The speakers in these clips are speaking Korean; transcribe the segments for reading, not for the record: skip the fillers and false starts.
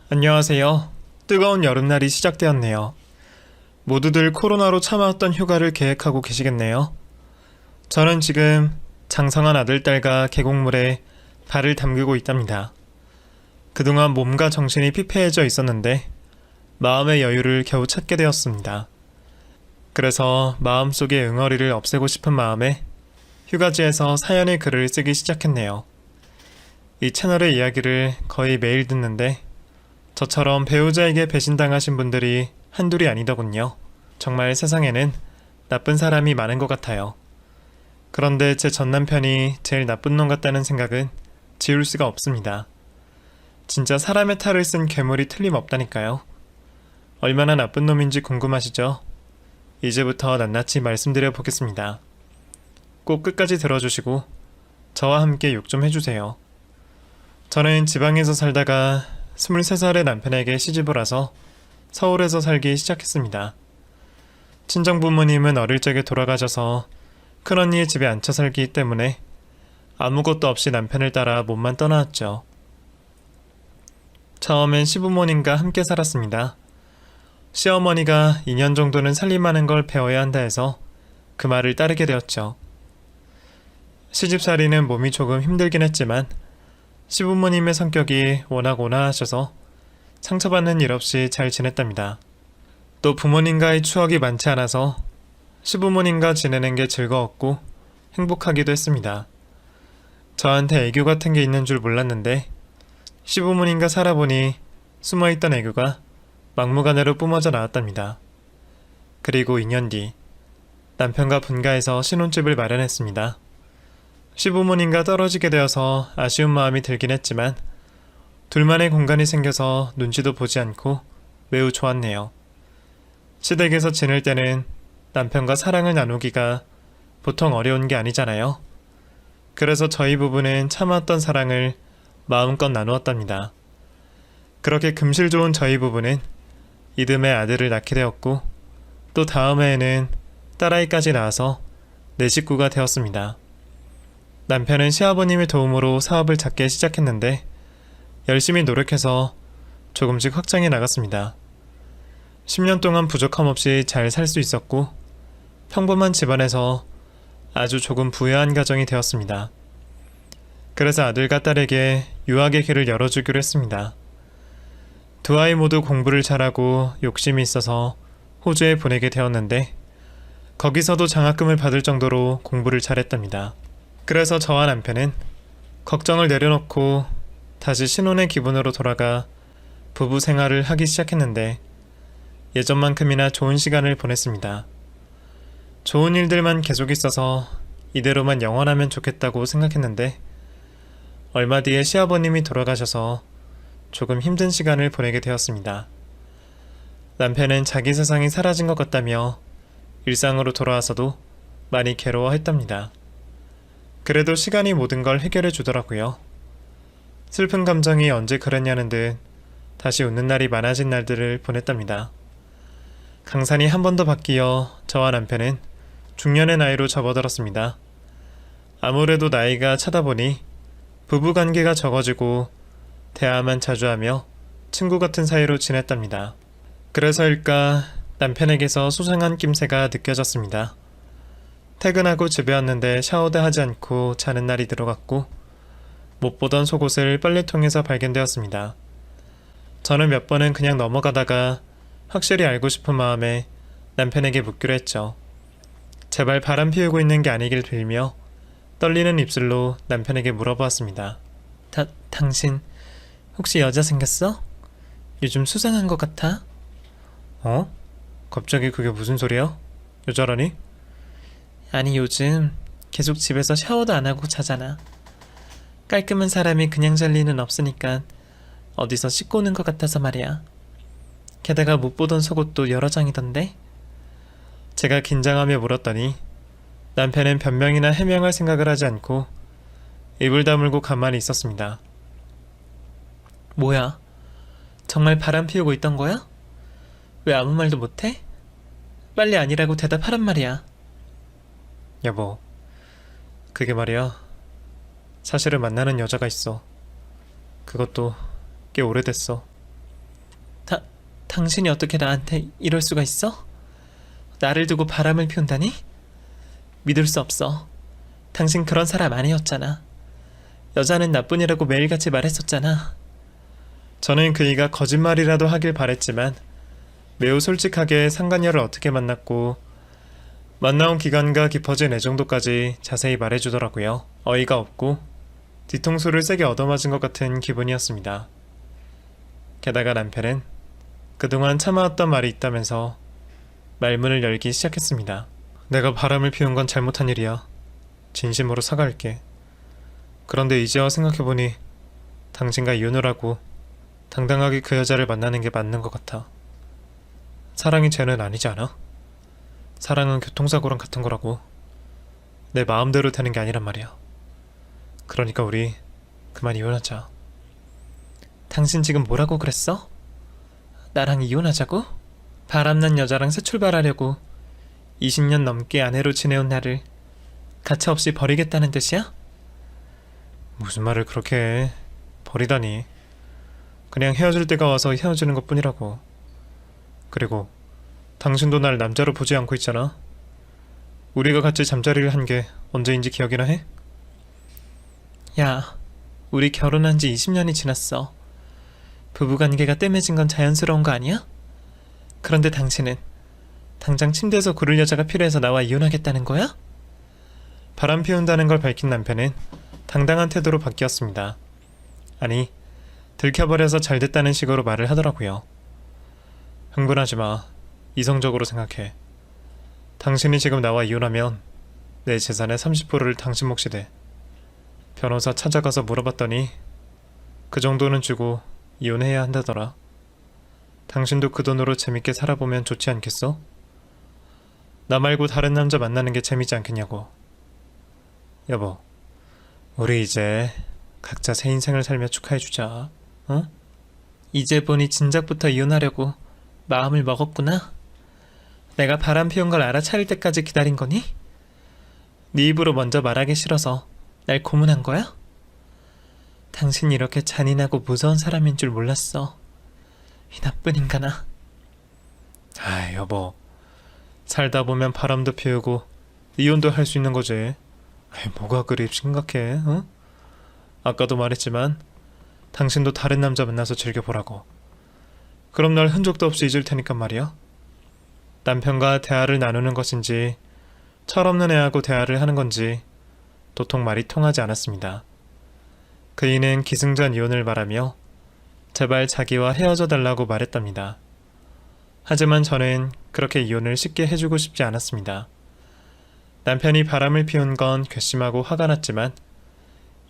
안녕하세요. 뜨거운 여름날이 시작되었네요. 모두들 코로나로 참아왔던 휴가를 계획하고 계시겠네요. 저는 지금 장성한 아들딸과 계곡물에 발을 담그고 있답니다. 그동안 몸과 정신이 피폐해져 있었는데 마음의 여유를 겨우 찾게 되었습니다. 그래서 마음속의 응어리를 없애고 싶은 마음에 휴가지에서 사연의 글을 쓰기 시작했네요. 이 채널의 이야기를 거의 매일 듣는데 저처럼 배우자에게 배신당하신 분들이 한둘이 아니더군요. 정말 세상에는 나쁜 사람이 많은 것 같아요. 그런데 제 전남편이 제일 나쁜 놈 같다는 생각은 지울 수가 없습니다. 진짜 사람의 탈을 쓴 괴물이 틀림없다니까요. 얼마나 나쁜 놈인지 궁금하시죠? 이제부터 낱낱이 말씀드려 보겠습니다. 꼭 끝까지 들어주시고 저와 함께 욕 좀 해주세요. 저는 지방에서 살다가 23살의 남편에게 시집을 와서 서울에서 살기 시작했습니다. 친정부모님은 어릴 적에 돌아가셔서 큰언니의 집에 앉혀 살기 때문에 아무것도 없이 남편을 따라 몸만 떠나왔죠. 처음엔 시부모님과 함께 살았습니다. 시어머니가 2년 정도는 살림하는 걸 배워야 한다 해서 그 말을 따르게 되었죠. 시집살이는 몸이 조금 힘들긴 했지만 시부모님의 성격이 워낙 온화하셔서 상처받는 일 없이 잘 지냈답니다. 또 부모님과의 추억이 많지 않아서 시부모님과 지내는 게 즐거웠고 행복하기도 했습니다. 저한테 애교 같은 게 있는 줄 몰랐는데 시부모님과 살아보니 숨어있던 애교가 막무가내로 뿜어져 나왔답니다. 그리고 2년 뒤 남편과 분가해서 신혼집을 마련했습니다. 시부모님과 떨어지게 되어서 아쉬운 마음이 들긴 했지만 둘만의 공간이 생겨서 눈치도 보지 않고 매우 좋았네요. 시댁에서 지낼 때는 남편과 사랑을 나누기가 보통 어려운 게 아니잖아요. 그래서 저희 부부는 참았던 사랑을 마음껏 나누었답니다. 그렇게 금실 좋은 저희 부부는 이듬해 아들을 낳게 되었고 또 다음 해에는 딸아이까지 낳아서 내 식구가 되었습니다. 남편은 시아버님의 도움으로 사업을 작게 시작했는데 열심히 노력해서 조금씩 확장해 나갔습니다. 10년 동안 부족함 없이 잘 살 수 있었고 평범한 집안에서 아주 조금 부유한 가정이 되었습니다. 그래서 아들과 딸에게 유학의 길을 열어주기로 했습니다. 두 아이 모두 공부를 잘하고 욕심이 있어서 호주에 보내게 되었는데 거기서도 장학금을 받을 정도로 공부를 잘했답니다. 그래서 저와 남편은 걱정을 내려놓고 다시 신혼의 기분으로 돌아가 부부 생활을 하기 시작했는데 예전만큼이나 좋은 시간을 보냈습니다. 좋은 일들만 계속 있어서 이대로만 영원하면 좋겠다고 생각했는데 얼마 뒤에 시아버님이 돌아가셔서 조금 힘든 시간을 보내게 되었습니다. 남편은 자기 세상이 사라진 것 같다며 일상으로 돌아와서도 많이 괴로워했답니다. 그래도 시간이 모든 걸 해결해 주더라고요. 슬픈 감정이 언제 그랬냐는 듯 다시 웃는 날이 많아진 날들을 보냈답니다. 강산이 한 번 더 바뀌어 저와 남편은 중년의 나이로 접어들었습니다. 아무래도 나이가 차다 보니 부부관계가 적어지고 대화만 자주 하며 친구 같은 사이로 지냈답니다. 그래서일까 남편에게서 수상한 낌새가 느껴졌습니다. 퇴근하고 집에 왔는데 샤워도 하지 않고 자는 날이 들어갔고 못 보던 속옷을 빨래통에서 발견되었습니다. 저는 몇 번은 그냥 넘어가다가 확실히 알고 싶은 마음에 남편에게 묻기로 했죠. 제발 바람 피우고 있는 게 아니길 빌며 떨리는 입술로 남편에게 물어보았습니다. 당신 혹시 여자 생겼어? 요즘 수상한 것 같아? 어? 갑자기 그게 무슨 소리야? 여자라니? 아니 요즘 계속 집에서 샤워도 안 하고 자잖아. 깔끔한 사람이 그냥 잘 리는 없으니까 어디서 씻고 오는 것 같아서 말이야. 게다가 못 보던 속옷도 여러 장이던데? 제가 긴장하며 물었더니 남편은 변명이나 해명할 생각을 하지 않고 입을 다물고 가만히 있었습니다. 뭐야? 정말 바람 피우고 있던 거야? 왜 아무 말도 못해? 빨리 아니라고 대답하란 말이야. 여보, 그게 말이야. 사실은 만나는 여자가 있어. 그것도 꽤 오래됐어. 당신이 어떻게 나한테 이럴 수가 있어? 나를 두고 바람을 피운다니? 믿을 수 없어. 당신 그런 사람 아니었잖아. 여자는 나뿐이라고 매일같이 말했었잖아. 저는 그이가 거짓말이라도 하길 바랬지만 매우 솔직하게 상간녀를 어떻게 만났고 만나온 기간과 깊어진 애정도까지 자세히 말해주더라고요. 어이가 없고 뒤통수를 세게 얻어맞은 것 같은 기분이었습니다. 게다가 남편은 그동안 참아왔던 말이 있다면서 말문을 열기 시작했습니다. 내가 바람을 피운 건 잘못한 일이야. 진심으로 사과할게. 그런데 이제와 생각해보니 당신과 이혼을 하고 당당하게 그 여자를 만나는 게 맞는 것 같아. 사랑이 죄는 아니지 않아? 사랑은 교통사고랑 같은 거라고. 내 마음대로 되는 게 아니란 말이야. 그러니까 우리 그만 이혼하자. 당신 지금 뭐라고 그랬어? 나랑 이혼하자고? 바람난 여자랑 새 출발하려고 20년 넘게 아내로 지내온 나를 가차없이 버리겠다는 뜻이야? 무슨 말을 그렇게 해. 버리다니. 그냥 헤어질 때가 와서 헤어지는 것 뿐이라고. 그리고 당신도 날 남자로 보지 않고 있잖아. 우리가 같이 잠자리를 한 게 언제인지 기억이나 해? 야, 우리 결혼한 지 20년이 지났어. 부부관계가 뜸해진 건 자연스러운 거 아니야? 그런데 당신은 당장 침대에서 구를 여자가 필요해서 나와 이혼하겠다는 거야? 바람 피운다는 걸 밝힌 남편은 당당한 태도로 바뀌었습니다. 아니, 들켜버려서 잘됐다는 식으로 말을 하더라고요. 흥분하지 마. 이성적으로 생각해. 당신이 지금 나와 이혼하면 내 재산의 30%를 당신 몫이 돼. 변호사 찾아가서 물어봤더니 그 정도는 주고 이혼해야 한다더라. 당신도 그 돈으로 재밌게 살아보면 좋지 않겠어? 나 말고 다른 남자 만나는 게 재밌지 않겠냐고. 여보, 우리 이제 각자 새 인생을 살며 축하해주자. 어? 이제 보니 진작부터 이혼하려고 마음을 먹었구나. 내가 바람 피운 걸 알아차릴 때까지 기다린 거니? 네 입으로 먼저 말하기 싫어서 날 고문한 거야? 당신이 이렇게 잔인하고 무서운 사람인 줄 몰랐어. 이 나쁜 인간아. 아, 여보. 살다 보면 바람도 피우고 이혼도 할 수 있는 거지. 아이, 뭐가 그리 심각해, 어? 아까도 말했지만 당신도 다른 남자 만나서 즐겨보라고. 그럼 날 흔적도 없이 잊을 테니까 말이야. 남편과 대화를 나누는 것인지 철없는 애하고 대화를 하는 건지 도통 말이 통하지 않았습니다. 그이는 기승전 이혼을 말하며 제발 자기와 헤어져 달라고 말했답니다. 하지만 저는 그렇게 이혼을 쉽게 해주고 싶지 않았습니다. 남편이 바람을 피운 건 괘씸하고 화가 났지만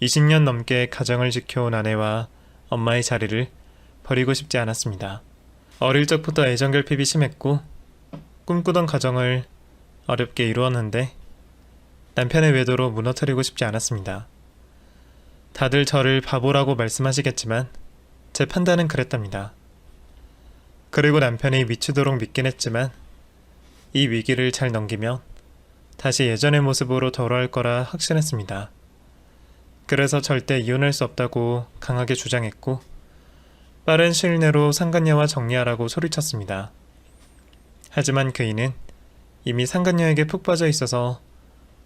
20년 넘게 가정을 지켜온 아내와 엄마의 자리를 버리고 싶지 않았습니다. 어릴 적부터 애정결핍이 심했고 꿈꾸던 가정을 어렵게 이루었는데 남편의 외도로 무너뜨리고 싶지 않았습니다. 다들 저를 바보라고 말씀하시겠지만 제 판단은 그랬답니다. 그리고 남편이 미치도록 믿긴 했지만 이 위기를 잘 넘기면 다시 예전의 모습으로 돌아올 거라 확신했습니다. 그래서 절대 이혼할 수 없다고 강하게 주장했고 빠른 시일 내로 상간녀와 정리하라고 소리쳤습니다. 하지만 그이는 이미 상간녀에게 푹 빠져 있어서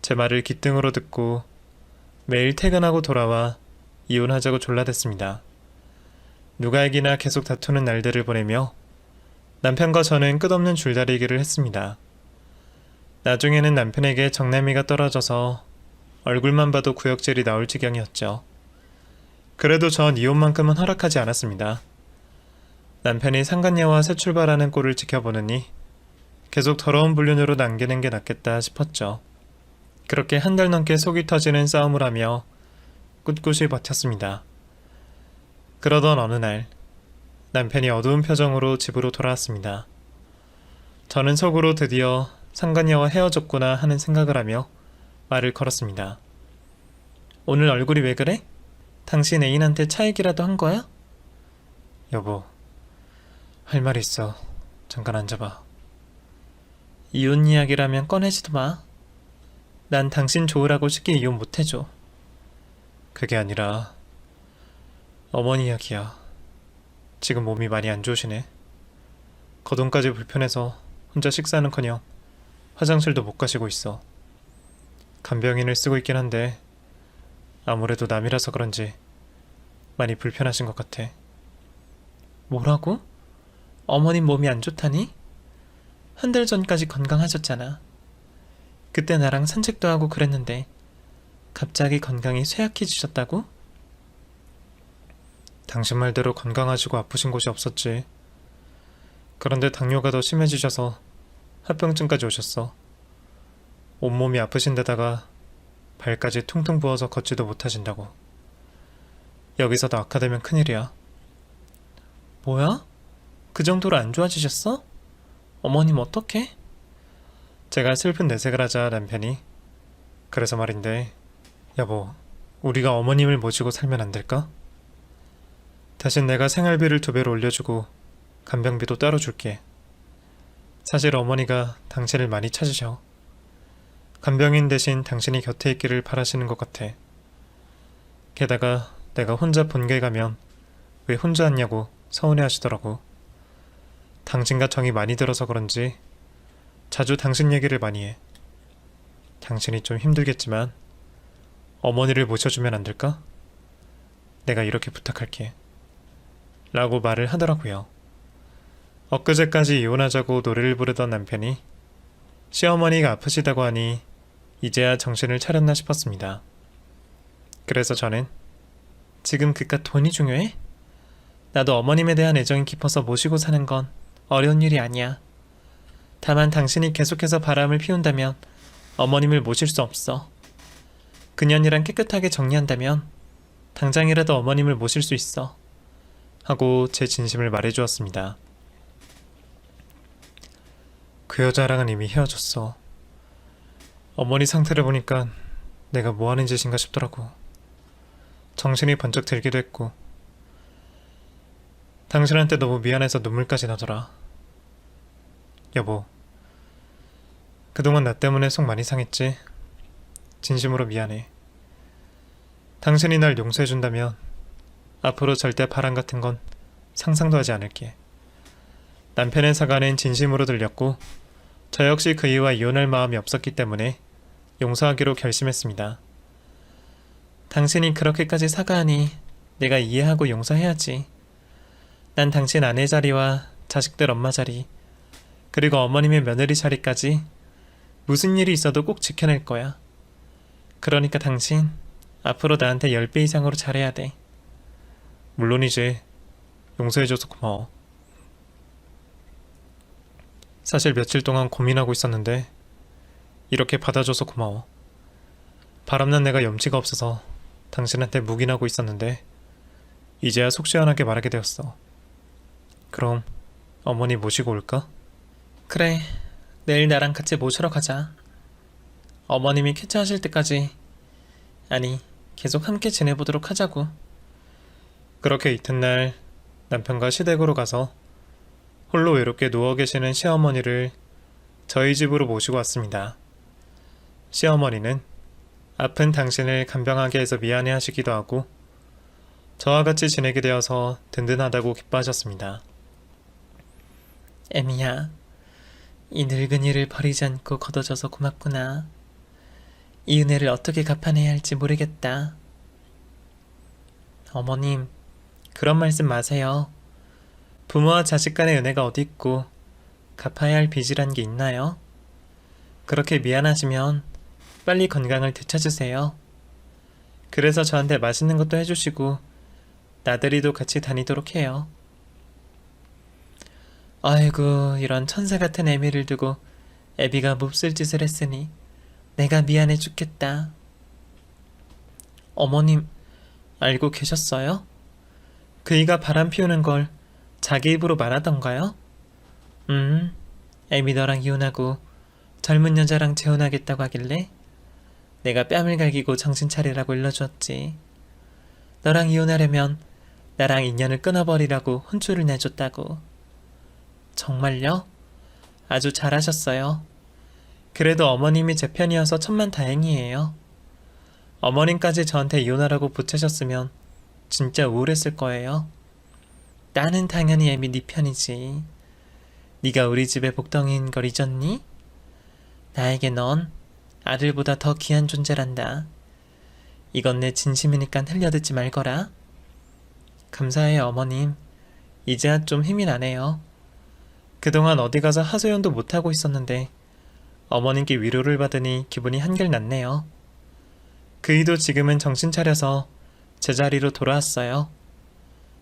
제 말을 귓등으로 듣고 매일 퇴근하고 돌아와 이혼하자고 졸라댔습니다. 누가 이기나 계속 다투는 날들을 보내며 남편과 저는 끝없는 줄다리기를 했습니다. 나중에는 남편에게 정남이가 떨어져서 얼굴만 봐도 구역질이 나올 지경이었죠. 그래도 전 이혼만큼은 허락하지 않았습니다. 남편이 상간녀와 새 출발하는 꼴을 지켜보느니 계속 더러운 불륜으로 남기는 게 낫겠다 싶었죠. 그렇게 한 달 넘게 속이 터지는 싸움을 하며 꿋꿋이 버텼습니다. 그러던 어느 날 남편이 어두운 표정으로 집으로 돌아왔습니다. 저는 속으로 드디어 상간녀와 헤어졌구나 하는 생각을 하며 말을 걸었습니다. 오늘 얼굴이 왜 그래? 당신 애인한테 차 얘기라도 한 거야? 여보, 할 말 있어. 잠깐 앉아봐. 이혼 이야기라면 꺼내지도 마. 난 당신 좋으라고 쉽게 이혼 못해줘. 그게 아니라 어머니 이야기야. 지금 몸이 많이 안 좋으시네. 거동까지 불편해서 혼자 식사하는커녕 화장실도 못 가시고 있어. 간병인을 쓰고 있긴 한데 아무래도 남이라서 그런지 많이 불편하신 것 같아. 뭐라고? 어머님 몸이 안 좋다니? 한 달 전까지 건강하셨잖아. 그때 나랑 산책도 하고 그랬는데 갑자기 건강이 쇠약해지셨다고? 당신 말대로 건강하시고 아프신 곳이 없었지. 그런데 당뇨가 더 심해지셔서 합병증까지 오셨어. 온몸이 아프신 데다가 발까지 퉁퉁 부어서 걷지도 못하신다고. 여기서 더 악화되면 큰일이야. 뭐야? 그 정도로 안 좋아지셨어? 어머님 어떡해? 제가 슬픈 내색을 하자 남편이 그래서 말인데 여보, 우리가 어머님을 모시고 살면 안 될까? 대신 내가 생활비를 2배로 올려주고 간병비도 따로 줄게. 사실 어머니가 당신을 많이 찾으셔. 간병인 대신 당신이 곁에 있기를 바라시는 것 같아. 게다가 내가 혼자 본가에 가면 왜 혼자 왔냐고 서운해 하시더라고. 당신과 정이 많이 들어서 그런지 자주 당신 얘기를 많이 해. 당신이 좀 힘들겠지만 어머니를 모셔주면 안 될까? 내가 이렇게 부탁할게. 라고 말을 하더라고요. 엊그제까지 이혼하자고 노래를 부르던 남편이 시어머니가 아프시다고 하니 이제야 정신을 차렸나 싶었습니다. 그래서 저는 지금 그깟 돈이 중요해? 나도 어머님에 대한 애정이 깊어서 모시고 사는 건 어려운 일이 아니야. 다만 당신이 계속해서 바람을 피운다면 어머님을 모실 수 없어. 그년이랑 깨끗하게 정리한다면 당장이라도 어머님을 모실 수 있어. 하고 제 진심을 말해주었습니다. 그 여자랑은 이미 헤어졌어. 어머니 상태를 보니까 내가 뭐하는 짓인가 싶더라고. 정신이 번쩍 들기도 했고 당신한테 너무 미안해서 눈물까지 나더라. 여보, 그동안 나 때문에 속 많이 상했지? 진심으로 미안해. 당신이 날 용서해준다면 앞으로 절대 바람 같은 건 상상도 하지 않을게. 남편의 사과는 진심으로 들렸고 저 역시 그이와 이혼할 마음이 없었기 때문에 용서하기로 결심했습니다. 당신이 그렇게까지 사과하니 내가 이해하고 용서해야지. 난 당신 아내 자리와 자식들 엄마 자리 그리고 어머님의 며느리 자리까지 무슨 일이 있어도 꼭 지켜낼 거야. 그러니까 당신 앞으로 나한테 10배 이상으로 잘해야 돼. 물론이지. 용서해줘서 고마워. 사실 며칠 동안 고민하고 있었는데 이렇게 받아줘서 고마워. 바람난 내가 염치가 없어서 당신한테 묵인하고 있었는데 이제야 속 시원하게 말하게 되었어. 그럼 어머니 모시고 올까? 그래, 내일 나랑 같이 모시러 가자. 어머님이 쾌차하실 때까지, 아니 계속 함께 지내보도록 하자고. 그렇게 이튿날 남편과 시댁으로 가서 홀로 외롭게 누워 계시는 시어머니를 저희 집으로 모시고 왔습니다. 시어머니는 아픈 당신을 간병하게 해서 미안해 하시기도 하고 저와 같이 지내게 되어서 든든하다고 기뻐하셨습니다. 애미야, 이 늙은이를 버리지 않고 걷어줘서 고맙구나. 이 은혜를 어떻게 갚아내야 할지 모르겠다. 어머님, 그런 말씀 마세요. 부모와 자식 간의 은혜가 어디 있고 갚아야 할 빚이란 게 있나요? 그렇게 미안하시면 빨리 건강을 되찾으세요. 그래서 저한테 맛있는 것도 해주시고 나들이도 같이 다니도록 해요. 아이고, 이런 천사 같은 애미를 두고 애비가 몹쓸 짓을 했으니 내가 미안해 죽겠다. 어머님, 알고 계셨어요? 그이가 바람 피우는 걸 자기 입으로 말하던가요? 애미 너랑 이혼하고 젊은 여자랑 재혼하겠다고 하길래 내가 뺨을 갈기고 정신 차리라고 일러주었지. 너랑 이혼하려면 나랑 인연을 끊어버리라고 혼쭐을 내줬다고. 정말요? 아주 잘하셨어요. 그래도 어머님이 제 편이어서 천만다행이에요. 어머님까지 저한테 이혼하라고 보채셨으면 진짜 우울했을 거예요. 나는 당연히 애미 네 편이지. 네가 우리 집의 복덩이인 걸 잊었니? 나에게 넌 아들보다 더 귀한 존재란다. 이건 내 진심이니까 흘려듣지 말거라. 감사해요, 어머님. 이제야 좀 힘이 나네요. 그동안 어디 가서 하소연도 못하고 있었는데 어머님께 위로를 받으니 기분이 한결 낫네요. 그이도 지금은 정신 차려서 제자리로 돌아왔어요.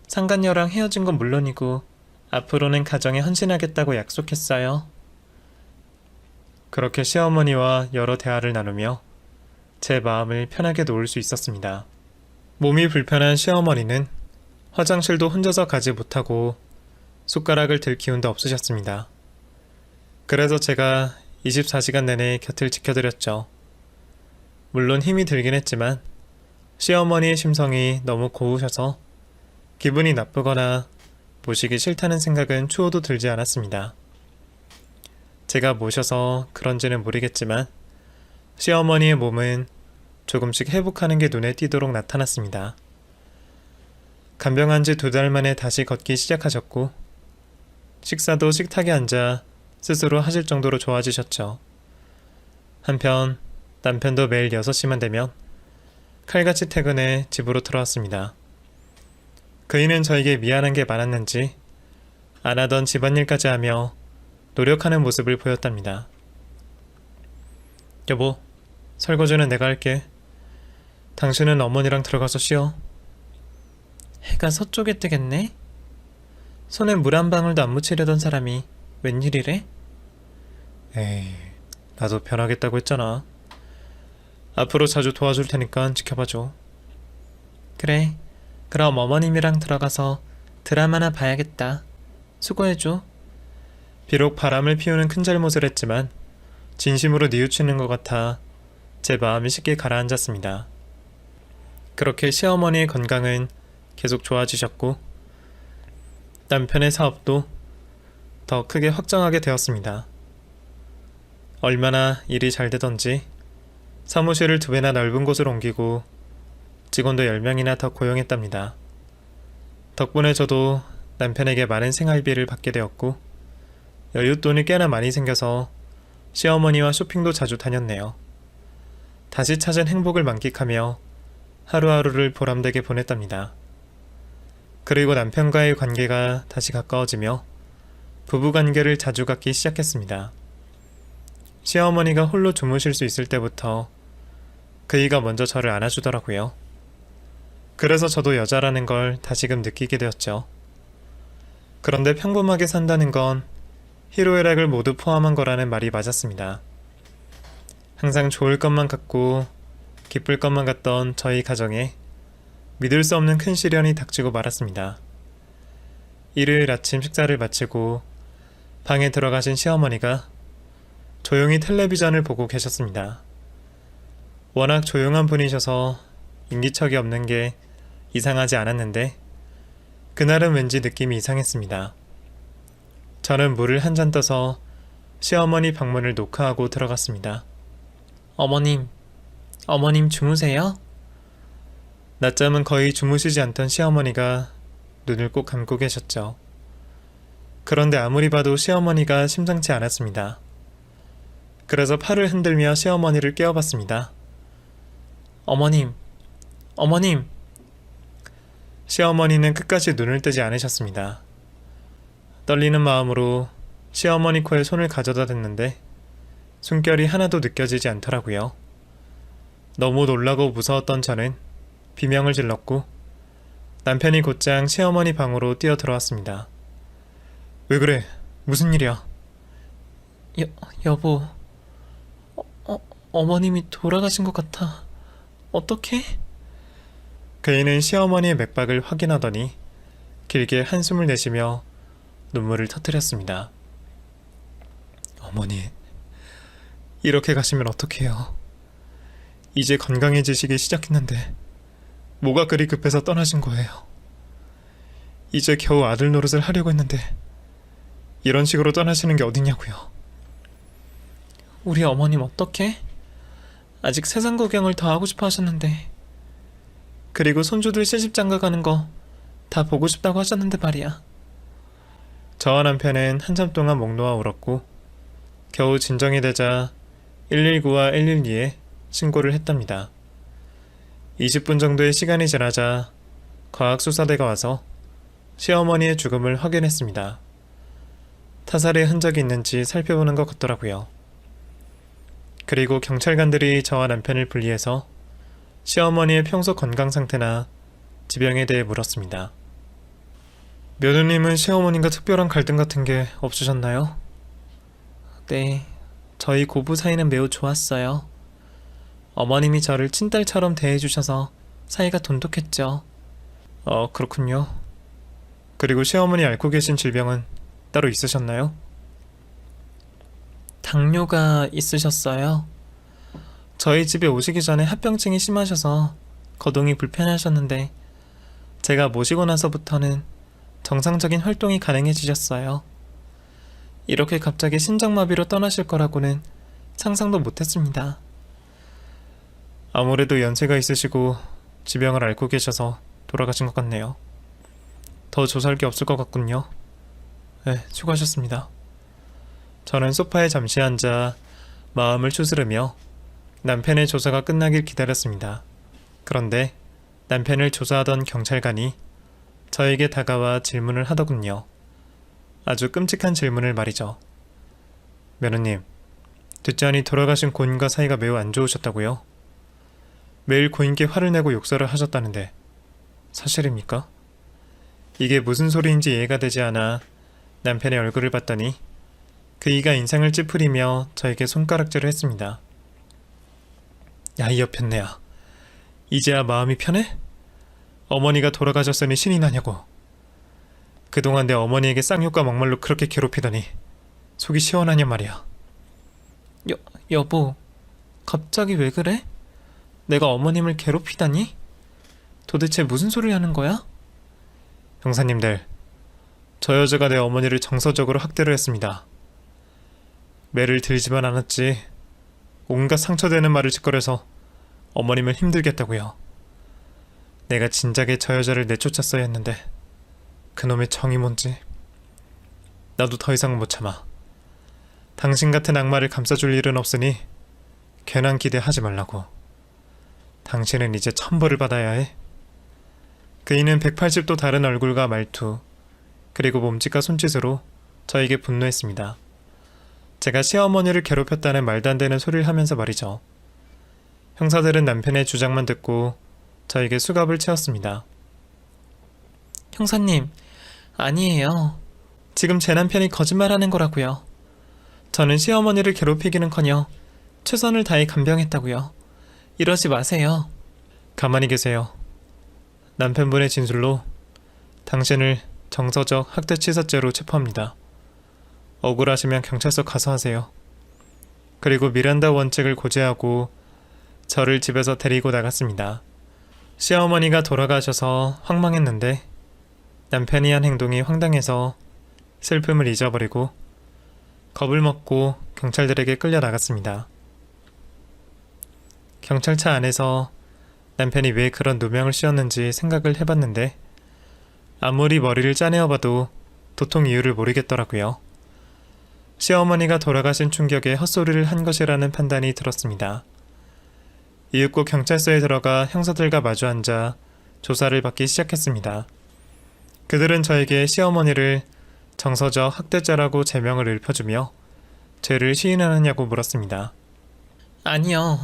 상간녀랑 헤어진 건 물론이고 앞으로는 가정에 헌신하겠다고 약속했어요. 그렇게 시어머니와 여러 대화를 나누며 제 마음을 편하게 놓을 수 있었습니다. 몸이 불편한 시어머니는 화장실도 혼자서 가지 못하고 숟가락을 들 기운도 없으셨습니다. 그래서 제가 24시간 내내 곁을 지켜드렸죠. 물론 힘이 들긴 했지만 시어머니의 심성이 너무 고우셔서 기분이 나쁘거나 모시기 싫다는 생각은 추호도 들지 않았습니다. 제가 모셔서 그런지는 모르겠지만 시어머니의 몸은 조금씩 회복하는 게 눈에 띄도록 나타났습니다. 간병한 지 2달 만에 다시 걷기 시작하셨고 식사도 식탁에 앉아 스스로 하실 정도로 좋아지셨죠. 한편 남편도 매일 6시만 되면 칼같이 퇴근해 집으로 들어왔습니다. 그이는 저에게 미안한 게 많았는지 안 하던 집안일까지 하며 노력하는 모습을 보였답니다. 여보, 설거지는 내가 할게. 당신은 어머니랑 들어가서 쉬어. 해가 서쪽에 뜨겠네? 손에 물 한 방울도 안 묻히려던 사람이 웬일이래? 에이, 나도 변하겠다고 했잖아. 앞으로 자주 도와줄 테니까 지켜봐줘. 그래, 그럼 어머님이랑 들어가서 드라마나 봐야겠다. 수고해줘. 비록 바람을 피우는 큰 잘못을 했지만 진심으로 뉘우치는 것 같아 제 마음이 쉽게 가라앉았습니다. 그렇게 시어머니의 건강은 계속 좋아지셨고 남편의 사업도 더 크게 확장하게 되었습니다. 얼마나 일이 잘 되던지 사무실을 2배나 넓은 곳으로 옮기고 직원도 10명이나 더 고용했답니다. 덕분에 저도 남편에게 많은 생활비를 받게 되었고 여윳돈이 꽤나 많이 생겨서 시어머니와 쇼핑도 자주 다녔네요. 다시 찾은 행복을 만끽하며 하루하루를 보람되게 보냈답니다. 그리고 남편과의 관계가 다시 가까워지며 부부관계를 자주 갖기 시작했습니다. 시어머니가 홀로 주무실 수 있을 때부터 그이가 먼저 저를 안아주더라고요. 그래서 저도 여자라는 걸 다시금 느끼게 되었죠. 그런데 평범하게 산다는 건 희로애락을 모두 포함한 거라는 말이 맞았습니다. 항상 좋을 것만 같고 기쁠 것만 같던 저희 가정에 믿을 수 없는 큰 시련이 닥치고 말았습니다. 일요일 아침 식사를 마치고 방에 들어가신 시어머니가 조용히 텔레비전을 보고 계셨습니다. 워낙 조용한 분이셔서 인기척이 없는 게 이상하지 않았는데 그날은 왠지 느낌이 이상했습니다. 저는 물을 한 잔 떠서 시어머니 방문을 노크하고 들어갔습니다. 어머님 주무세요? 낮잠은 거의 주무시지 않던 시어머니가 눈을 꼭 감고 계셨죠. 그런데 아무리 봐도 시어머니가 심상치 않았습니다. 그래서 팔을 흔들며 시어머니를 깨워봤습니다. 어머님! 시어머니는 끝까지 눈을 뜨지 않으셨습니다. 떨리는 마음으로 시어머니 코에 손을 가져다 댔는데 숨결이 하나도 느껴지지 않더라고요. 너무 놀라고 무서웠던 저는 비명을 질렀고 남편이 곧장 시어머니 방으로 뛰어 들어왔습니다. 왜 그래? 무슨 일이야? 여보, 어머님이 돌아가신 것 같아. 어떡해? 그이는 시어머니의 맥박을 확인하더니 길게 한숨을 내쉬며 눈물을 터뜨렸습니다. 어머니, 이렇게 가시면 어떡해요? 이제 건강해지시기 시작했는데 뭐가 그리 급해서 떠나신 거예요? 이제 겨우 아들 노릇을 하려고 했는데 이런 식으로 떠나시는 게 어딨냐고요? 우리 어머님 어떡해? 아직 세상 구경을 더 하고 싶어 하셨는데 그리고 손주들 시집장가 가는 거 다 보고 싶다고 하셨는데 말이야. 저와 남편은 한참 동안 목 놓아 울었고 겨우 진정이 되자 119와 112에 신고를 했답니다. 20분 정도의 시간이 지나자 과학수사대가 와서 시어머니의 죽음을 확인했습니다. 타살의 흔적이 있는지 살펴보는 것 같더라고요. 그리고 경찰관들이 저와 남편을 분리해서 시어머니의 평소 건강 상태나 지병에 대해 물었습니다. 며느님은 시어머님과 특별한 갈등 같은 게 없으셨나요? 네, 저희 고부 사이는 매우 좋았어요. 어머님이 저를 친딸처럼 대해주셔서 사이가 돈독했죠. 그렇군요. 그리고 시어머니 앓고 계신 질병은 따로 있으셨나요? 당뇨가 있으셨어요. 저희 집에 오시기 전에 합병증이 심하셔서 거동이 불편하셨는데 제가 모시고 나서부터는 정상적인 활동이 가능해지셨어요. 이렇게 갑자기 심장마비로 떠나실 거라고는 상상도 못했습니다. 아무래도 연세가 있으시고 지병을 앓고 계셔서 돌아가신 것 같네요. 더 조사할 게 없을 것 같군요. 네, 수고하셨습니다. 저는 소파에 잠시 앉아 마음을 추스르며 남편의 조사가 끝나길 기다렸습니다. 그런데 남편을 조사하던 경찰관이 저에게 다가와 질문을 하더군요. 아주 끔찍한 질문을 말이죠. 며느님, 듣자니 돌아가신 고인과 사이가 매우 안 좋으셨다고요? 매일 고인께 화를 내고 욕설을 하셨다는데 사실입니까? 이게 무슨 소리인지 이해가 되지 않아 남편의 얼굴을 봤더니 그이가 인상을 찌푸리며 저에게 손가락질을 했습니다. 야, 이 여편네야. 이제야 마음이 편해? 어머니가 돌아가셨으니 신이 나냐고. 그동안 내 어머니에게 쌍욕과 막말로 그렇게 괴롭히더니 속이 시원하냐 말이야. 여보, 갑자기 왜 그래? 내가 어머님을 괴롭히다니? 도대체 무슨 소리를 하는 거야? 형사님들, 저 여자가 내 어머니를 정서적으로 학대를 했습니다. 매를 들지만 않았지 온갖 상처되는 말을 짓거려서 어머님을 힘들겠다고요. 내가 진작에 저 여자를 내쫓았어야 했는데 그놈의 정이 뭔지 나도 더 이상 못 참아. 당신 같은 악마를 감싸줄 일은 없으니 괜한 기대하지 말라고. 당신은 이제 천벌을 받아야 해. 그이는 180도 다른 얼굴과 말투 그리고 몸짓과 손짓으로 저에게 분노했습니다. 제가 시어머니를 괴롭혔다는 말도 안 되는 소리를 하면서 말이죠. 형사들은 남편의 주장만 듣고 저에게 수갑을 채웠습니다. 형사님, 아니에요. 지금 제 남편이 거짓말하는 거라고요. 저는 시어머니를 괴롭히기는커녕 최선을 다해 간병했다고요. 이러지 마세요. 가만히 계세요. 남편분의 진술로 당신을 정서적 학대치사죄로 체포합니다. 억울하시면 경찰서 가서 하세요. 그리고 미란다 원칙을 고지하고 저를 집에서 데리고 나갔습니다. 시어머니가 돌아가셔서 황망했는데 남편이 한 행동이 황당해서 슬픔을 잊어버리고 겁을 먹고 경찰들에게 끌려 나갔습니다. 경찰차 안에서 남편이 왜 그런 누명을 씌웠는지 생각을 해봤는데 아무리 머리를 짜내어봐도 도통 이유를 모르겠더라고요. 시어머니가 돌아가신 충격에 헛소리를 한 것이라는 판단이 들었습니다. 이윽고 경찰서에 들어가 형사들과 마주 앉아 조사를 받기 시작했습니다. 그들은 저에게 시어머니를 정서적 학대자라고 제명을 읊어주며 죄를 시인하느냐고 물었습니다. 아니요.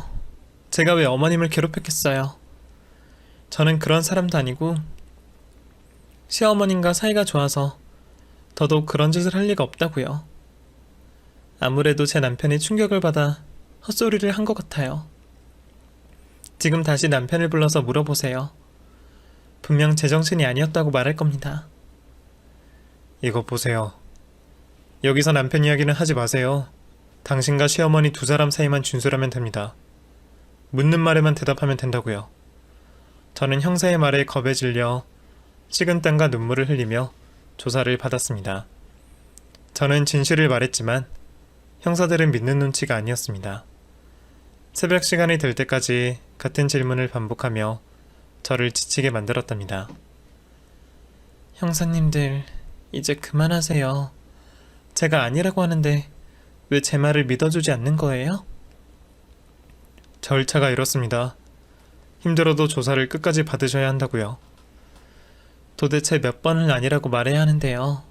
제가 왜 어머님을 괴롭혔겠어요. 저는 그런 사람도 아니고 시어머님과 사이가 좋아서 더더욱 그런 짓을 할 리가 없다고요. 아무래도 제 남편이 충격을 받아 헛소리를 한 것 같아요. 지금 다시 남편을 불러서 물어보세요. 분명 제정신이 아니었다고 말할 겁니다. 이것 보세요. 여기서 남편 이야기는 하지 마세요. 당신과 시어머니 두 사람 사이만 진술하면 됩니다. 묻는 말에만 대답하면 된다고요. 저는 형사의 말에 겁에 질려 식은땀과 눈물을 흘리며 조사를 받았습니다. 저는 진실을 말했지만 형사들은 믿는 눈치가 아니었습니다. 새벽 시간이 될 때까지 같은 질문을 반복하며 저를 지치게 만들었답니다. 형사님들, 이제 그만하세요. 제가 아니라고 하는데 왜 제 말을 믿어주지 않는 거예요? 절차가 이렇습니다. 힘들어도 조사를 끝까지 받으셔야 한다고요. 도대체 몇 번을 아니라고 말해야 하는데요.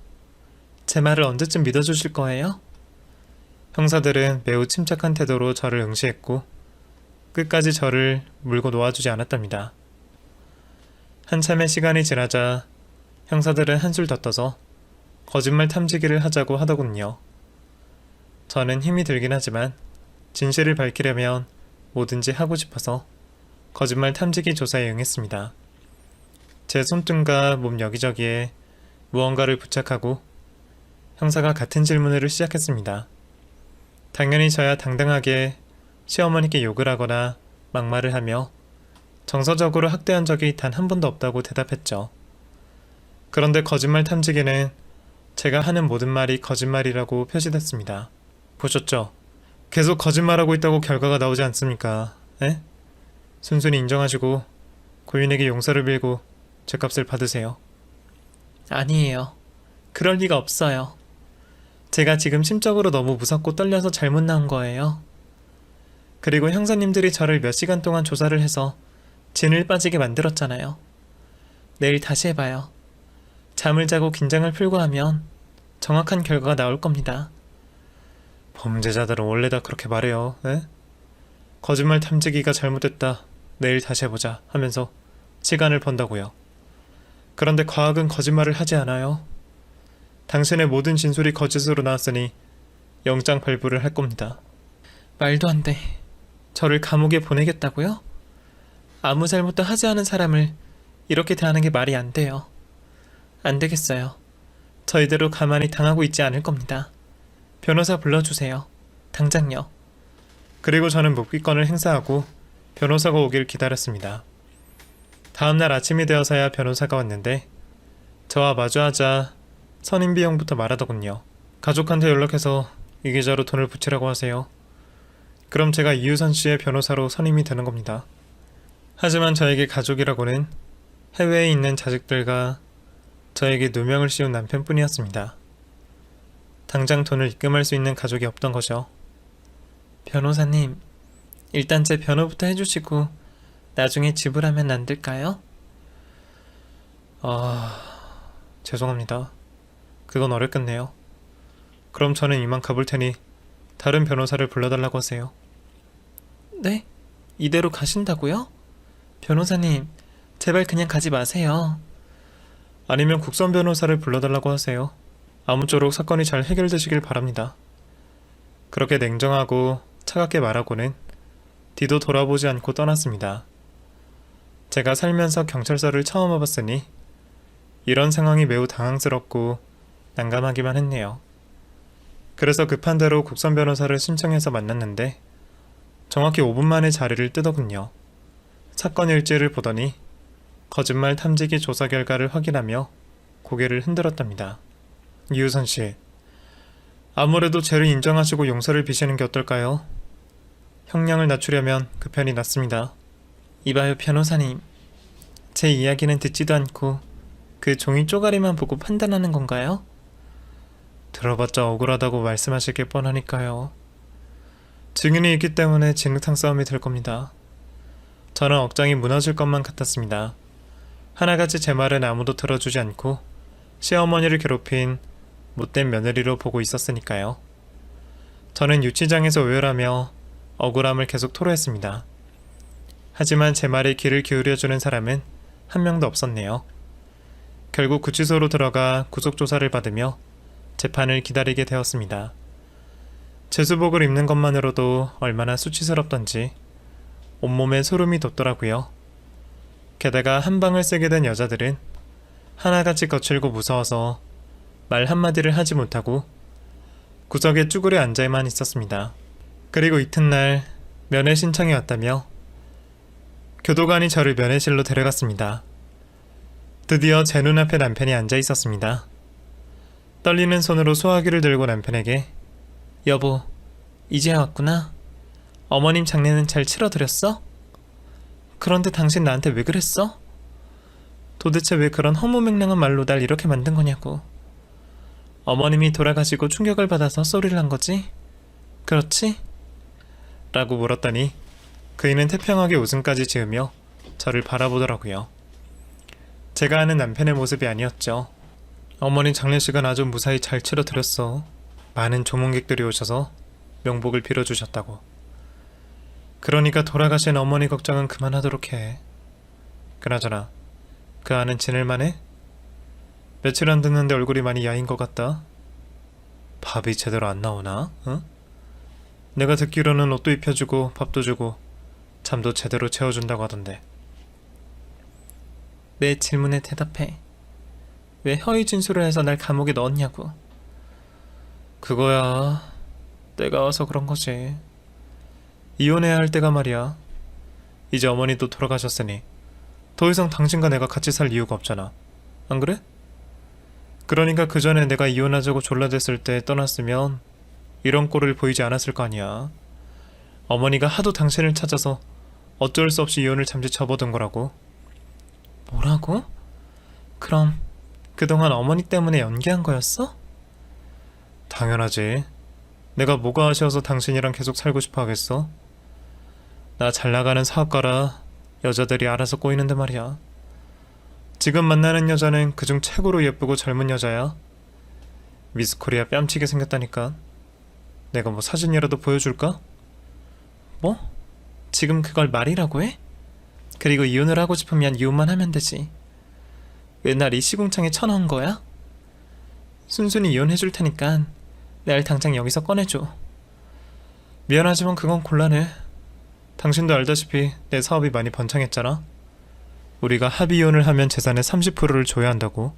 제 말을 언제쯤 믿어주실 거예요? 형사들은 매우 침착한 태도로 저를 응시했고 끝까지 저를 물고 놓아주지 않았답니다. 한참의 시간이 지나자 형사들은 한술 더 떠서 거짓말 탐지기를 하자고 하더군요. 저는 힘이 들긴 하지만 진실을 밝히려면 뭐든지 하고 싶어서 거짓말 탐지기 조사에 응했습니다. 제 손등과 몸 여기저기에 무언가를 부착하고 형사가 같은 질문을 시작했습니다. 당연히 저야 당당하게 시어머니께 욕을 하거나 막말을 하며 정서적으로 학대한 적이 단 한 번도 없다고 대답했죠. 그런데 거짓말 탐지기는 제가 하는 모든 말이 거짓말이라고 표시됐습니다. 보셨죠? 계속 거짓말하고 있다고 결과가 나오지 않습니까? 에? 순순히 인정하시고 고인에게 용서를 빌고 죗값을 받으세요. 아니에요. 그럴 리가 없어요. 제가 지금 심적으로 너무 무섭고 떨려서 잘못 나온 거예요. 그리고 형사님들이 저를 몇 시간 동안 조사를 해서 진을 빠지게 만들었잖아요. 내일 다시 해봐요. 잠을 자고 긴장을 풀고 하면 정확한 결과가 나올 겁니다. 범죄자들은 원래 다 그렇게 말해요. 에? 거짓말 탐지기가 잘못됐다. 내일 다시 해보자 하면서 시간을 번다고요. 그런데 과학은 거짓말을 하지 않아요. 당신의 모든 진술이 거짓으로 나왔으니 영장 발부를 할 겁니다. 말도 안 돼. 저를 감옥에 보내겠다고요? 아무 잘못도 하지 않은 사람을 이렇게 대하는 게 말이 안 돼요. 안 되겠어요. 저 이대로 가만히 당하고 있지 않을 겁니다. 변호사 불러주세요. 당장요. 그리고 저는 묵비권을 행사하고 변호사가 오길 기다렸습니다. 다음날 아침이 되어서야 변호사가 왔는데 저와 마주하자 선임 비용부터 말하더군요. 가족한테 연락해서 이 계좌로 돈을 붙이라고 하세요. 그럼 제가 이유선 씨의 변호사로 선임이 되는 겁니다. 하지만 저에게 가족이라고는 해외에 있는 자식들과 저에게 누명을 씌운 남편뿐이었습니다. 당장 돈을 입금할 수 있는 가족이 없던 거죠. 변호사님, 일단 제 변호부터 해주시고 나중에 지불하면 안 될까요? 죄송합니다. 그건 어렵겠네요. 그럼 저는 이만 가볼 테니 다른 변호사를 불러달라고 하세요. 네? 이대로 가신다고요? 변호사님, 제발 그냥 가지 마세요. 아니면 국선 변호사를 불러달라고 하세요. 아무쪼록 사건이 잘 해결되시길 바랍니다. 그렇게 냉정하고 차갑게 말하고는 뒤도 돌아보지 않고 떠났습니다. 제가 살면서 경찰서를 처음 와봤으니 이런 상황이 매우 당황스럽고 난감하기만 했네요. 그래서 급한 대로 국선 변호사를 신청해서 만났는데 정확히 5분 만에 자리를 뜨더군요. 사건 일지를 보더니 거짓말 탐지기 조사 결과를 확인하며 고개를 흔들었답니다. 이우선 씨, 아무래도 죄를 인정하시고 용서를 비시는 게 어떨까요? 형량을 낮추려면 그 편이 낫습니다. 이봐요 변호사님, 제 이야기는 듣지도 않고 그 종이 쪼가리만 보고 판단하는 건가요? 들어봤자 억울하다고 말씀하실 게 뻔하니까요. 증인이 있기 때문에 진흙탕 싸움이 될 겁니다. 저는 억장이 무너질 것만 같았습니다. 하나같이 제 말은 아무도 들어주지 않고 시어머니를 괴롭힌 못된 며느리로 보고 있었으니까요. 저는 유치장에서 오열하며 억울함을 계속 토로했습니다. 하지만 제 말에 귀를 기울여주는 사람은 한 명도 없었네요. 결국 구치소로 들어가 구속조사를 받으며 재판을 기다리게 되었습니다. 제수복을 입는 것만으로도 얼마나 수치스럽던지 온몸에 소름이 돋더라고요. 게다가 한 방을 세게 된 여자들은 하나같이 거칠고 무서워서 말 한마디를 하지 못하고 구석에 쭈그려 앉아만 있었습니다. 그리고 이튿날 면회 신청이 왔다며 교도관이 저를 면회실로 데려갔습니다. 드디어 제 눈앞에 남편이 앉아 있었습니다. 떨리는 손으로 소화기를 들고 남편에게 여보, 이제야 왔구나. 어머님 장례는 잘 치러드렸어? 그런데 당신 나한테 왜 그랬어? 도대체 왜 그런 허무맹랑한 말로 날 이렇게 만든 거냐고. 어머님이 돌아가시고 충격을 받아서 소리를 한 거지? 그렇지? 라고 물었더니 그이는 태평하게 웃음까지 지으며 저를 바라보더라고요. 제가 아는 남편의 모습이 아니었죠. 어머니 장례식은 아주 무사히 잘 치러드렸어. 많은 조문객들이 오셔서 명복을 빌어주셨다고. 그러니까 돌아가신 어머니 걱정은 그만하도록 해. 그나저나 그 안은 지낼만해? 며칠 안 됐는데 얼굴이 많이 야인 것 같다. 밥이 제대로 안 나오나? 응? 내가 듣기로는 옷도 입혀주고 밥도 주고 잠도 제대로 채워준다고 하던데. 내 질문에 대답해. 왜 허위 진술을 해서 날 감옥에 넣었냐고. 그거야 때가 와서 그런 거지. 이혼해야 할 때가 말이야. 이제 어머니도 돌아가셨으니 더 이상 당신과 내가 같이 살 이유가 없잖아. 안 그래? 그러니까 그 전에 내가 이혼하자고 졸라댔을 때 떠났으면 이런 꼴을 보이지 않았을 거 아니야. 어머니가 하도 당신을 찾아서 어쩔 수 없이 이혼을 잠시 접어둔 거라고. 뭐라고? 그럼 그동안 어머니 때문에 연기한 거였어? 당연하지. 내가 뭐가 아쉬워서 당신이랑 계속 살고 싶어 하겠어? 나 잘나가는 사업가라 여자들이 알아서 꼬이는데 말이야. 지금 만나는 여자는 그중 최고로 예쁘고 젊은 여자야. 미스 코리아 뺨치게 생겼다니까. 내가 뭐 사진이라도 보여줄까? 뭐? 지금 그걸 말이라고 해? 그리고 이혼을 하고 싶으면 이혼만 하면 되지. 왜 날 이 시궁창에 쳐넣은 거야? 순순히 이혼해줄 테니까 날 당장 여기서 꺼내줘. 미안하지만 그건 곤란해. 당신도 알다시피 내 사업이 많이 번창했잖아. 우리가 합의 이혼을 하면 재산의 30%를 줘야 한다고.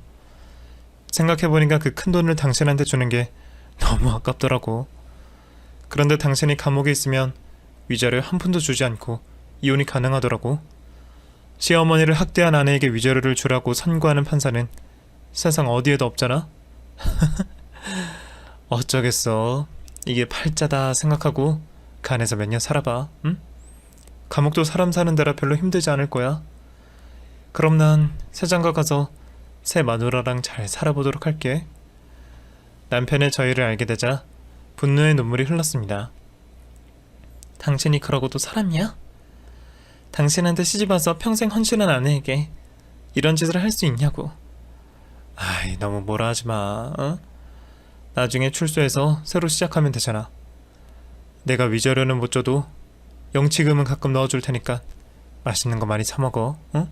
생각해보니까 그 큰 돈을 당신한테 주는 게 너무 아깝더라고. 그런데 당신이 감옥에 있으면 위자료 한 푼도 주지 않고 이혼이 가능하더라고. 시어머니를 학대한 아내에게 위자료를 주라고 선고하는 판사는 세상 어디에도 없잖아. 어쩌겠어. 이게 팔자다 생각하고 그 안에서 몇 년 살아봐. 응? 감옥도 사람 사는 데라 별로 힘들지 않을 거야. 그럼 난 새장가 가서 새 마누라랑 잘 살아보도록 할게. 남편의 저희를 알게 되자 분노의 눈물이 흘렀습니다. 당신이 그러고도 사람이야? 당신한테 시집와서 평생 헌신한 아내에게 이런 짓을 할 수 있냐고. 아이, 너무 뭐라 하지 마. 어? 나중에 출소해서 새로 시작하면 되잖아. 내가 위자료는 못 줘도 영치금은 가끔 넣어줄 테니까 맛있는 거 많이 사 먹어. 응?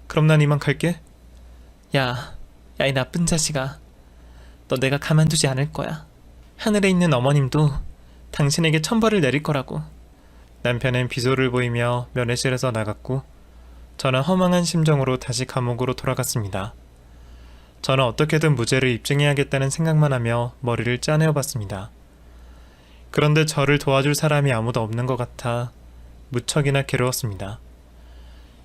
그럼 난 이만 갈게. 야, 이 나쁜 자식아. 너 내가 가만두지 않을 거야. 하늘에 있는 어머님도 당신에게 천벌을 내릴 거라고. 남편은 비소를 보이며 면회실에서 나갔고 저는 허망한 심정으로 다시 감옥으로 돌아갔습니다. 저는 어떻게든 무죄를 입증해야겠다는 생각만 하며 머리를 짜내어 봤습니다. 그런데 저를 도와줄 사람이 아무도 없는 것 같아 무척이나 괴로웠습니다.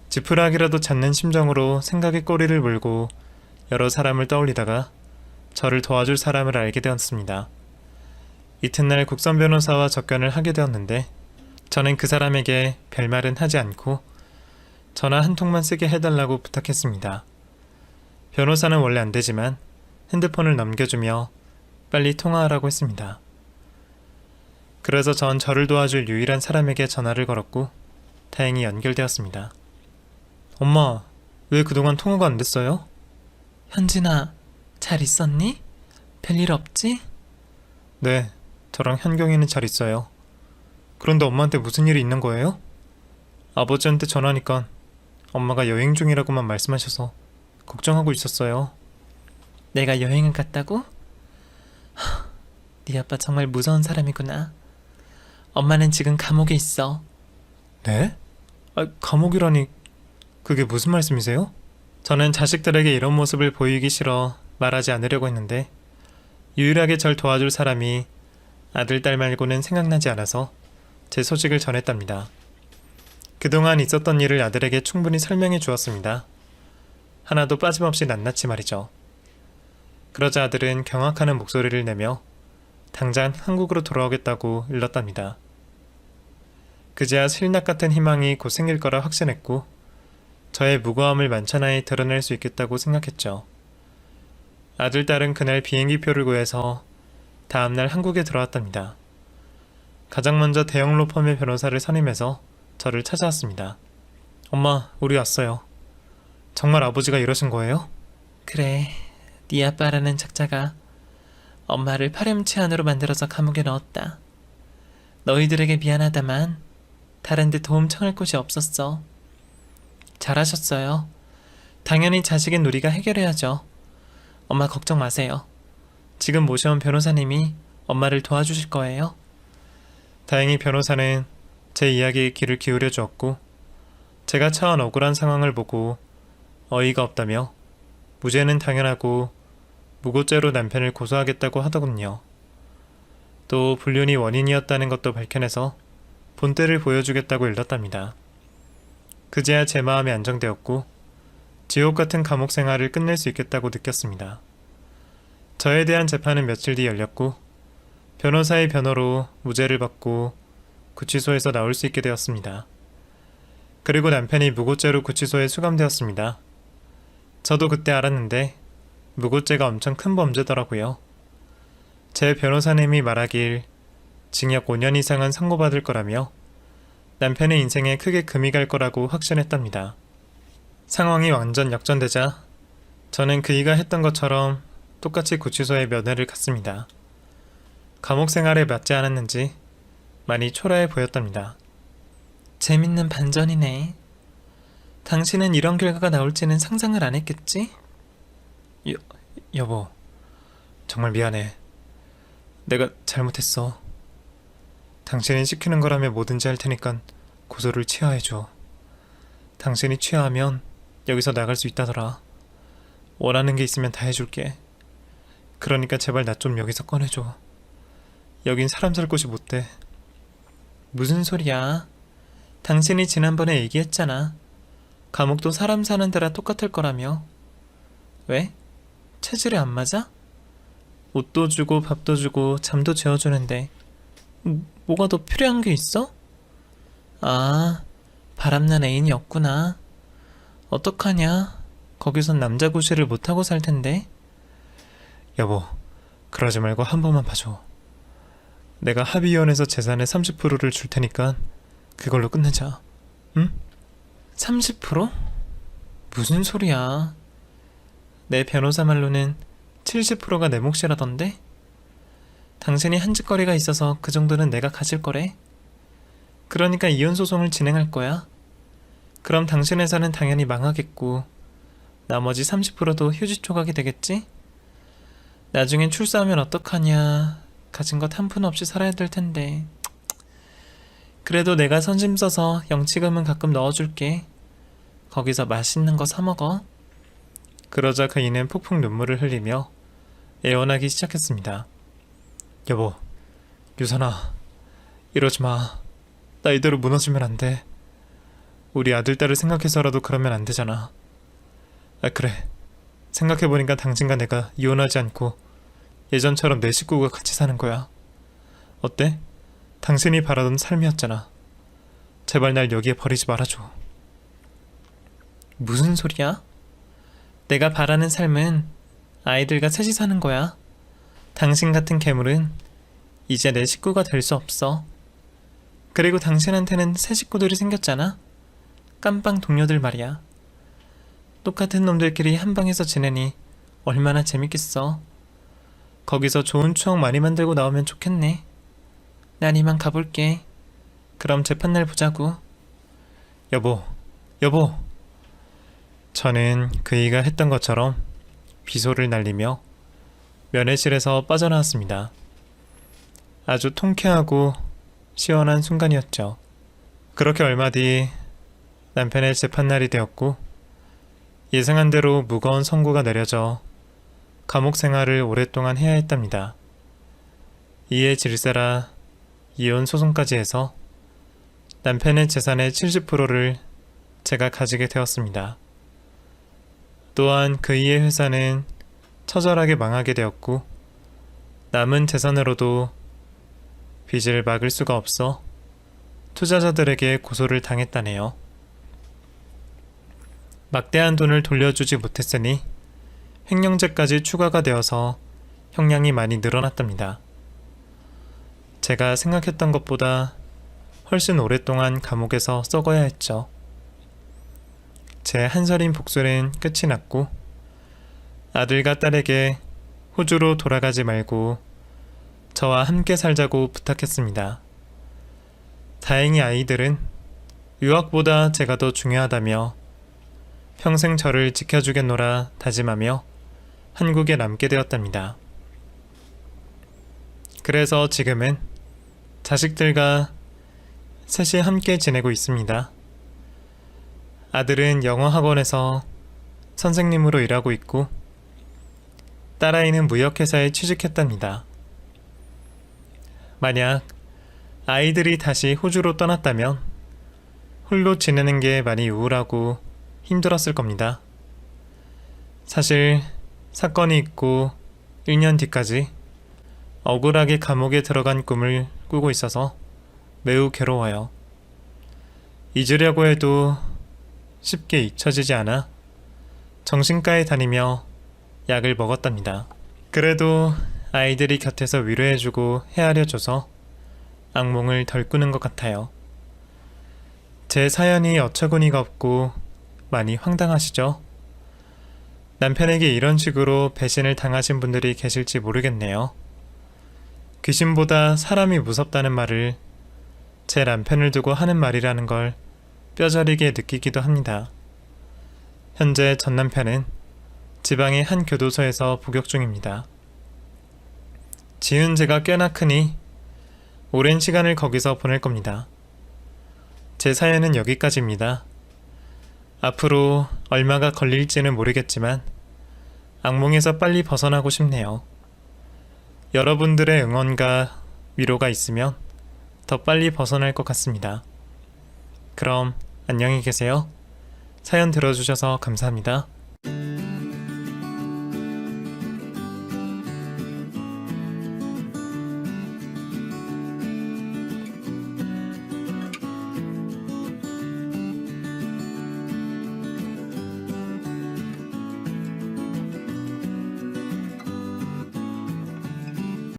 지푸라기라도 잡는 심정으로 생각에 꼬리를 물고 여러 사람을 떠올리다가 저를 도와줄 사람을 알게 되었습니다. 이튿날 국선 변호사와 접견을 하게 되었는데 저는 그 사람에게 별말은 하지 않고 전화 한 통만 쓰게 해달라고 부탁했습니다. 변호사는 원래 안 되지만 핸드폰을 넘겨주며 빨리 통화하라고 했습니다. 그래서 전 저를 도와줄 유일한 사람에게 전화를 걸었고 다행히 연결되었습니다. 엄마, 왜 그동안 통화가 안 됐어요? 현진아, 잘 있었니? 별일 없지? 네, 저랑 현경이는 잘 있어요. 그런데 엄마한테 무슨 일이 있는 거예요? 아버지한테 전화하니까 엄마가 여행 중이라고만 말씀하셔서 걱정하고 있었어요. 내가 여행을 갔다고? 네 아빠 정말 무서운 사람이구나. 엄마는 지금 감옥에 있어. 네? 감옥이라니 그게 무슨 말씀이세요? 저는 자식들에게 이런 모습을 보이기 싫어 말하지 않으려고 했는데 유일하게 절 도와줄 사람이 아들, 딸 말고는 생각나지 않아서 제 소식을 전했답니다. 그동안 있었던 일을 아들에게 충분히 설명해 주었습니다. 하나도 빠짐없이 낱낱이 말이죠. 그러자 아들은 경악하는 목소리를 내며 당장 한국으로 돌아오겠다고 일렀답니다. 그제야 실낱 같은 희망이 곧 생길 거라 확신했고 저의 무고함을 만천하에 드러낼 수 있겠다고 생각했죠. 아들, 딸은 그날 비행기표를 구해서 다음날 한국에 들어왔답니다. 가장 먼저 대형 로펌의 변호사를 선임해서 저를 찾아왔습니다. 엄마, 우리 왔어요. 정말 아버지가 이러신 거예요? 그래, 네 아빠라는 작자가 엄마를 파렴치한으로 만들어서 감옥에 넣었다. 너희들에게 미안하다만 다른 데 도움 청할 곳이 없었어. 잘하셨어요. 당연히 자식인 우리가 해결해야죠. 엄마 걱정 마세요. 지금 모셔온 변호사님이 엄마를 도와주실 거예요. 다행히 변호사는 제 이야기에 귀를 기울여 주었고, 제가 처한 억울한 상황을 보고 어이가 없다며 무죄는 당연하고 무고죄로 남편을 고소하겠다고 하더군요. 또 불륜이 원인이었다는 것도 밝혀내서 본때를 보여주겠다고 일렀답니다. 그제야 제 마음이 안정되었고 지옥 같은 감옥 생활을 끝낼 수 있겠다고 느꼈습니다. 저에 대한 재판은 며칠 뒤 열렸고 변호사의 변호로 무죄를 받고 구치소에서 나올 수 있게 되었습니다. 그리고 남편이 무고죄로 구치소에 수감되었습니다. 저도 그때 알았는데 무고죄가 엄청 큰 범죄더라고요. 제 변호사님이 말하길 징역 5년 이상은 선고받을 거라며 남편의 인생에 크게 금이 갈 거라고 확신했답니다. 상황이 완전 역전되자 저는 그이가 했던 것처럼 똑같이 구치소에 면회를 갔습니다. 감옥 생활에 맞지 않았는지 많이 초라해 보였답니다. 재밌는 반전이네. 당신은 이런 결과가 나올지는 상상을 안 했겠지? 여보, 정말 미안해. 내가 잘못했어. 당신이 시키는 거라면 뭐든지 할 테니까 고소를 취하해줘. 당신이 취하하면 여기서 나갈 수 있다더라. 원하는 게 있으면 다 해줄게. 그러니까 제발 나 좀 여기서 꺼내줘. 여긴 사람 살 곳이 못 돼. 무슨 소리야? 당신이 지난번에 얘기했잖아. 감옥도 사람 사는 데라 똑같을 거라며. 왜? 체질이 안 맞아? 옷도 주고 밥도 주고 잠도 재워주는데 뭐가 더 필요한 게 있어? 아, 바람난 애인이 없구나. 어떡하냐? 거기선 남자 구실을 못하고 살 텐데. 여보, 그러지 말고 한 번만 봐줘. 내가 합의위원회에서 재산의 30%를 줄 테니까 그걸로 끝내자. 응? 30%? 무슨 소리야? 내 변호사 말로는 70%가 내 몫이라던데? 당신이 한 짓거리가 있어서 그 정도는 내가 가질 거래. 그러니까 이혼 소송을 진행할 거야. 그럼 당신 회사는 당연히 망하겠고 나머지 30%도 휴지 조각이 되겠지? 나중엔 출사하면 어떡하냐. 가진 것 한 푼 없이 살아야 될 텐데. 그래도 내가 선심 써서 영치금은 가끔 넣어줄게. 거기서 맛있는 거 사 먹어. 그러자 그이는 폭풍 눈물을 흘리며 애원하기 시작했습니다. 여보, 유선아, 이러지 마. 나 이대로 무너지면 안 돼. 우리 아들, 딸을 생각해서라도 그러면 안 되잖아. 아, 그래. 생각해보니까 당신과 내가 이혼하지 않고 예전처럼 내 식구가 같이 사는 거야. 어때? 당신이 바라던 삶이었잖아. 제발 날 여기에 버리지 말아줘. 무슨 소리야? 내가 바라는 삶은 아이들과 셋이 사는 거야. 당신 같은 괴물은 이제 내 식구가 될 수 없어. 그리고 당신한테는 새 식구들이 생겼잖아. 깜빵 동료들 말이야. 똑같은 놈들끼리 한 방에서 지내니 얼마나 재밌겠어. 거기서 좋은 추억 많이 만들고 나오면 좋겠네. 난 이만 가볼게. 그럼 재판날 보자고. 여보. 저는 그이가 했던 것처럼 비소를 날리며 면회실에서 빠져나왔습니다. 아주 통쾌하고 시원한 순간이었죠. 그렇게 얼마 뒤 남편의 재판날이 되었고 예상한 대로 무거운 선고가 내려져 감옥 생활을 오랫동안 해야 했답니다. 이에 질세라 이혼 소송까지 해서 남편의 재산의 70%를 제가 가지게 되었습니다. 또한 그이의 회사는 처절하게 망하게 되었고 남은 재산으로도 빚을 막을 수가 없어 투자자들에게 고소를 당했다네요. 막대한 돈을 돌려주지 못했으니 횡령죄까지 추가가 되어서 형량이 많이 늘어났답니다. 제가 생각했던 것보다 훨씬 오랫동안 감옥에서 썩어야 했죠. 제 한살인 복수는 끝이 났고 아들과 딸에게 호주로 돌아가지 말고 저와 함께 살자고 부탁했습니다. 다행히 아이들은 유학보다 제가 더 중요하다며 평생 저를 지켜주겠노라 다짐하며 한국에 남게 되었답니다. 그래서 지금은 자식들과 셋이 함께 지내고 있습니다. 아들은 영어 학원에서 선생님으로 일하고 있고 딸아이는 무역회사에 취직했답니다. 만약 아이들이 다시 호주로 떠났다면 홀로 지내는 게 많이 우울하고 힘들었을 겁니다. 사실 사건이 있고 1년 뒤까지 억울하게 감옥에 들어간 꿈을 꾸고 있어서 매우 괴로워요. 잊으려고 해도 쉽게 잊혀지지 않아 정신과에 다니며 약을 먹었답니다. 그래도 아이들이 곁에서 위로해주고 헤아려줘서 악몽을 덜 꾸는 것 같아요. 제 사연이 어처구니가 없고 많이 황당하시죠? 남편에게 이런 식으로 배신을 당하신 분들이 계실지 모르겠네요. 귀신보다 사람이 무섭다는 말을 제 남편을 두고 하는 말이라는 걸 뼈저리게 느끼기도 합니다. 현재 전 남편은 지방의 한 교도소에서 복역 중입니다. 지은 제가 꽤나 크니 오랜 시간을 거기서 보낼 겁니다. 제 사연은 여기까지입니다. 앞으로 얼마가 걸릴지는 모르겠지만 악몽에서 빨리 벗어나고 싶네요. 여러분들의 응원과 위로가 있으면 더 빨리 벗어날 것 같습니다. 그럼 안녕히 계세요. 사연 들어주셔서 감사합니다.